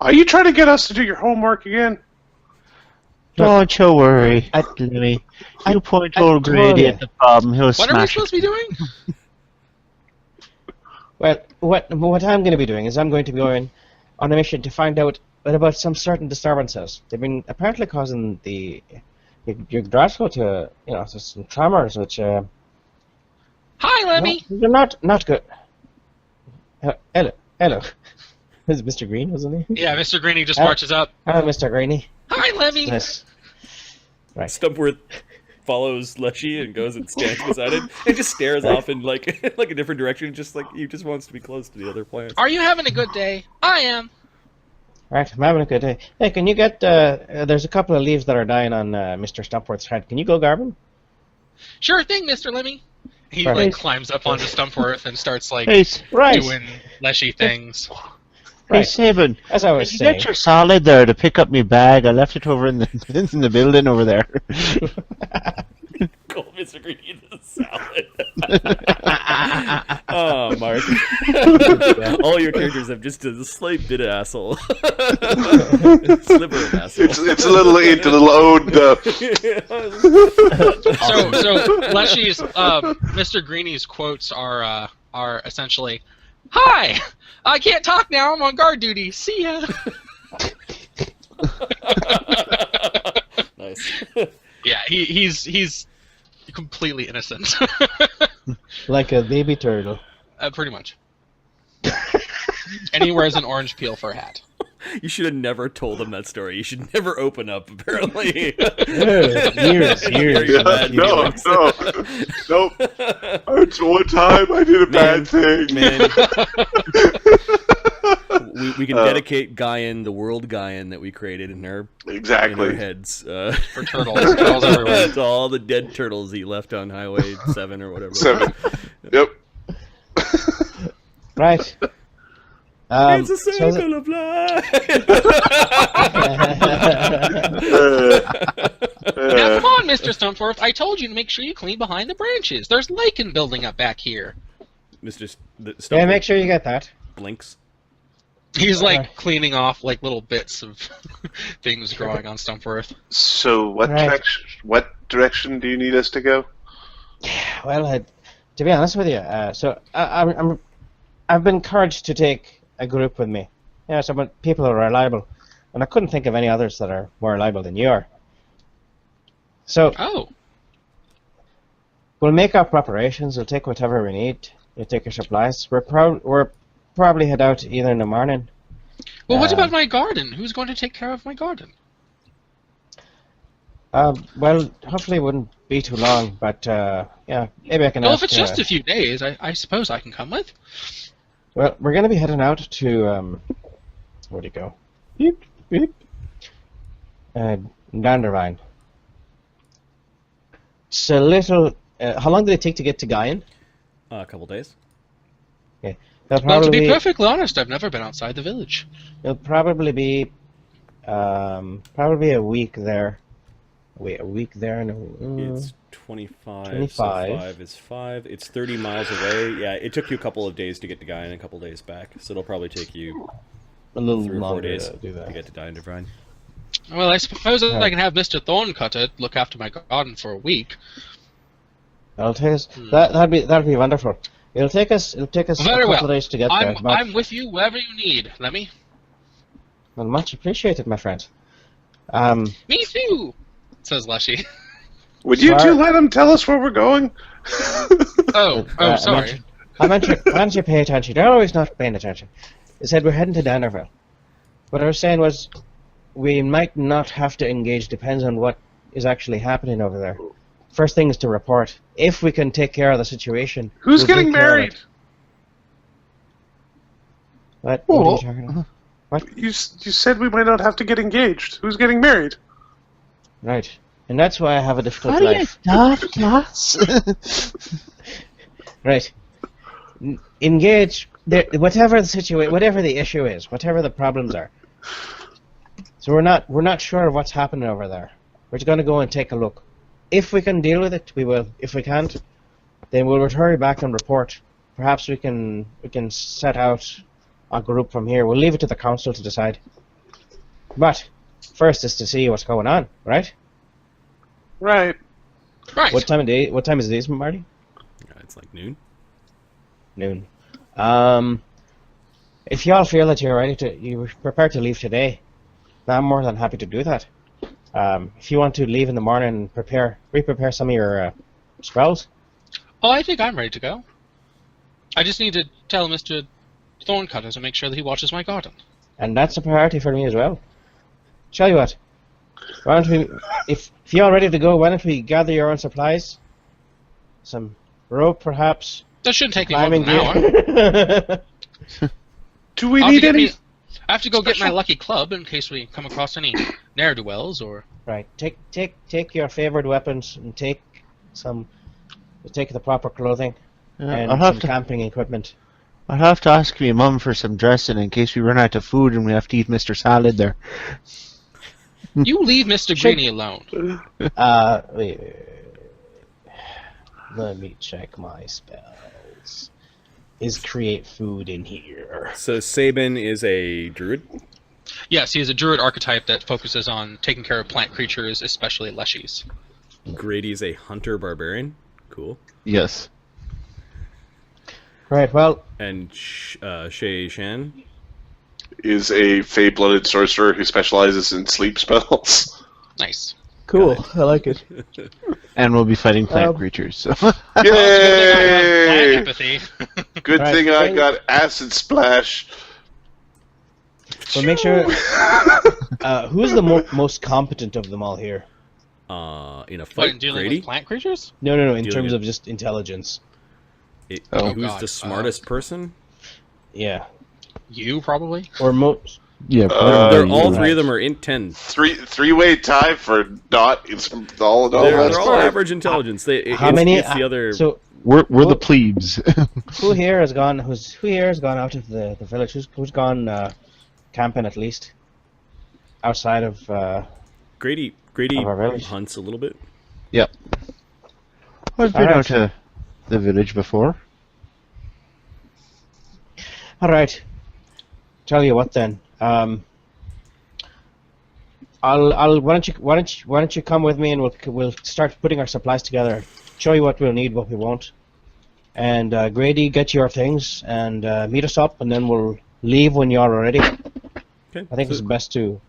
Are you trying to get us to do your homework again? Don't you worry, Lemmy. You point old Grady at the problem, he'll smash it. What are we supposed to be doing? Well, what I'm going to be doing is I'm going to be going on a mission to find out about some certain disturbances. They've been apparently causing the Yggdrasil to some tremors, which Hi, Lemmy. they're not good. Hello. Is it Mr. Green, wasn't he? Yeah, Mr. Greeny just marches up. Hello, Mr. Greeny. Hi, Lemmy. Yes. Right. Stumpworth follows Leshy and goes and stands beside it and just stares off in like a different direction, just like he just wants to be close to the other plants. Are you having a good day? I am. Right, I'm having a good day. Hey, can you get? There's a couple of leaves that are dying on Mr. Stumpworth's head. Can you go grab them? Sure thing, Mr. Lemmy. He Right. climbs up onto Stumpworth and starts Hey, doing Leshy things. Hey, Right. Sabin, As I was can you saying. get your solid there to pick up me bag? I left it over in the in the building over there. Call Mr. Green eat the salad. Oh, Mark. All your characters have just a slight bit of asshole. Sliver of asshole. It's a little ode. So Leshy's Mr. Greeny's quotes are essentially, "Hi, I can't talk now. I'm on guard duty. See ya." Nice. Yeah, he's completely innocent. Like a baby turtle. Pretty much. And he wears an orange peel for a hat. You should have never told him that story. You should never open up, apparently. Years. Very bad No. feelings. Nope. One time I did a bad thing. Man. We can dedicate Gaian, the world Gaian that we created in our Exactly. heads. For turtles. Turtles everywhere. To all the dead turtles he left on Highway 7 or whatever. 7. Yep. Right. It's a so circle of life. Now come on, Mr. Stumpworth. I told you to make sure you clean behind the branches. There's lichen building up back here. Mr. Yeah, make sure you get that. Blinks. He's cleaning off little bits of things growing on Stumpworth. So what Right. direction do you need us to go? Well, to be honest with you, I've been encouraged to take a group with me. Yeah, some people who are reliable, and I couldn't think of any others that are more reliable than you are. So Oh. we'll make our preparations. We'll take whatever we need. We'll take your supplies. We're probably head out either in the morning. Well, what about my garden? Who's going to take care of my garden? Well, hopefully it wouldn't be too long, but yeah, maybe I can. Well, ask, if it's just a few days, I suppose I can come with. Well, we're going to be heading out to where'd you go? Beep, beep. Dandervine. It's a little. How long did it take to get to Gaian? A couple days. Okay. Well, to be perfectly honest, I've never been outside the village. It'll probably be Probably a week there. Wait, a week there? No. It's 25. 25. So 5 is 5. It's 30 miles away. Yeah, it took you a couple of days to get to Guy and a couple of days back. So it'll probably take you a little 3 or 4 longer days to do that. to get to Dandervine. Well, I suppose I can have Mr. Thorncutter look after my garden for a week. That'll take us. That'd be wonderful. It'll take us a couple of days to get there. I'm with you wherever you need, Lemmy. Well, much appreciated, my friend. Me too, says Leshy. Would you two let him tell us where we're going? Sorry. Why don't you pay attention? You're always not paying attention. I said we're heading to Danderville. What I was saying was, we might not have to engage. Depends on what is actually happening over there. First thing is to report. If we can take care of the situation. Who's we'll getting take care of married? it. What are you talking about? What? You said we might not have to get engaged. Who's getting married? Right. And that's why I have a difficult What are you life. daft, class? Right. Engage. Whatever the situation, whatever the issue is, whatever the problems are. So we're not sure of what's happening over there. We're just going to go and take a look. If we can deal with it, we will. If we can't, then we'll return back and report. Perhaps we can set out a group from here. We'll leave it to the council to decide. But first is to see what's going on, right? Right. Right. What time is it, Marty? It's like noon. Noon. If y'all feel that you're prepared to leave today, I'm more than happy to do that. If you want to leave in the morning and re-prepare some of your spells. Oh, I think I'm ready to go. I just need to tell Mr. Thorncutter to make sure that he watches my garden. And that's a priority for me as well. Tell you what, why don't we, if you're all ready to go, why don't we gather your own supplies? Some rope, perhaps. That shouldn't take me more than an hour. hour. Do we need any? I have to go get my lucky club in case we come across any ne'er-do-wells or... Right. Take your favored weapons and take the proper clothing and some camping equipment. I'll have to ask my mum for some dressing in case we run out of food and we have to eat Mr. Salad there. You leave Mr. Greeny alone. Wait. Let me check my spells. Is create food in here? So Sabin is a druid. Yes, he is a druid archetype that focuses on taking care of plant creatures, especially leshies. Grady's a hunter barbarian. Cool. Yes. Right. Well. And Shay Shan Is a fey-blooded sorcerer who specializes in sleep spells. Nice. Cool. I like it. And we'll be fighting plant creatures. So. Yay! Empathy. Good Right, thing I then- got acid splash. Well, make sure. Who's the most competent of them all here? in a What, fight. in dealing Grady. with plant creatures? No. In Dealing terms with- of just intelligence. Oh, Who's God. the smartest person? Yeah. You, probably? Or most. Yeah, They're all Right. three of them are int 10. Three-way tie for Dot. It's all They're all average intelligence. How many? It's the other. So we're the plebes. who here has gone? Who here has gone out of the village? Who's gone camping at least? Outside of. Grady of our village. hunts a little bit. Yep. I've been Alright. out to the village before. All right. Tell you what then. Why don't you come with me and we'll start putting our supplies together. Show you what we'll need, what we won't. And Grady, get your things and meet us up, and then we'll leave when you're ready. Okay. I think it's best to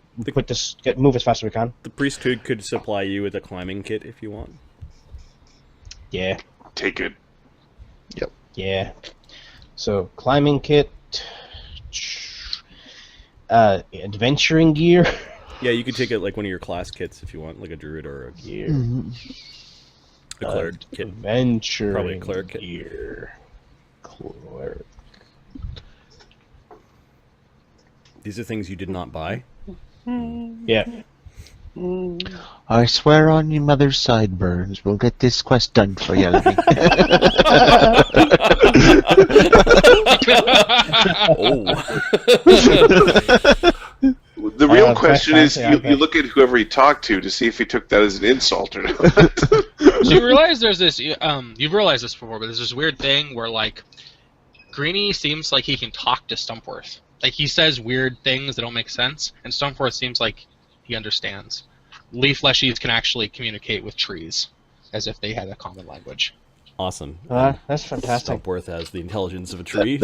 move as fast as we can. The priesthood could supply you with a climbing kit if you want. Yeah. Take it. Yeah. So climbing kit, adventuring gear. Yeah, you could take it like one of your class kits if you want, like a druid or Gear. a cleric kit. Adventuring Probably a cleric kit. gear. Cleric. These are things you did not buy. Yeah. I swear on your mother's sideburns, we'll get this quest done for you, Lemmy. Oh. The real Question question is, fancy, you look at whoever he talked to see if he took that as an insult or not. So you realize there's this. You've realized this before, but there's this weird thing where like Greenie seems like he can talk to Stumpworth. Like he says weird things that don't make sense, and Stumpworth seems like he understands. Leaf fleshies can actually communicate with trees as if they had a common language. Awesome. That's fantastic. Stumpworth has the intelligence of a tree.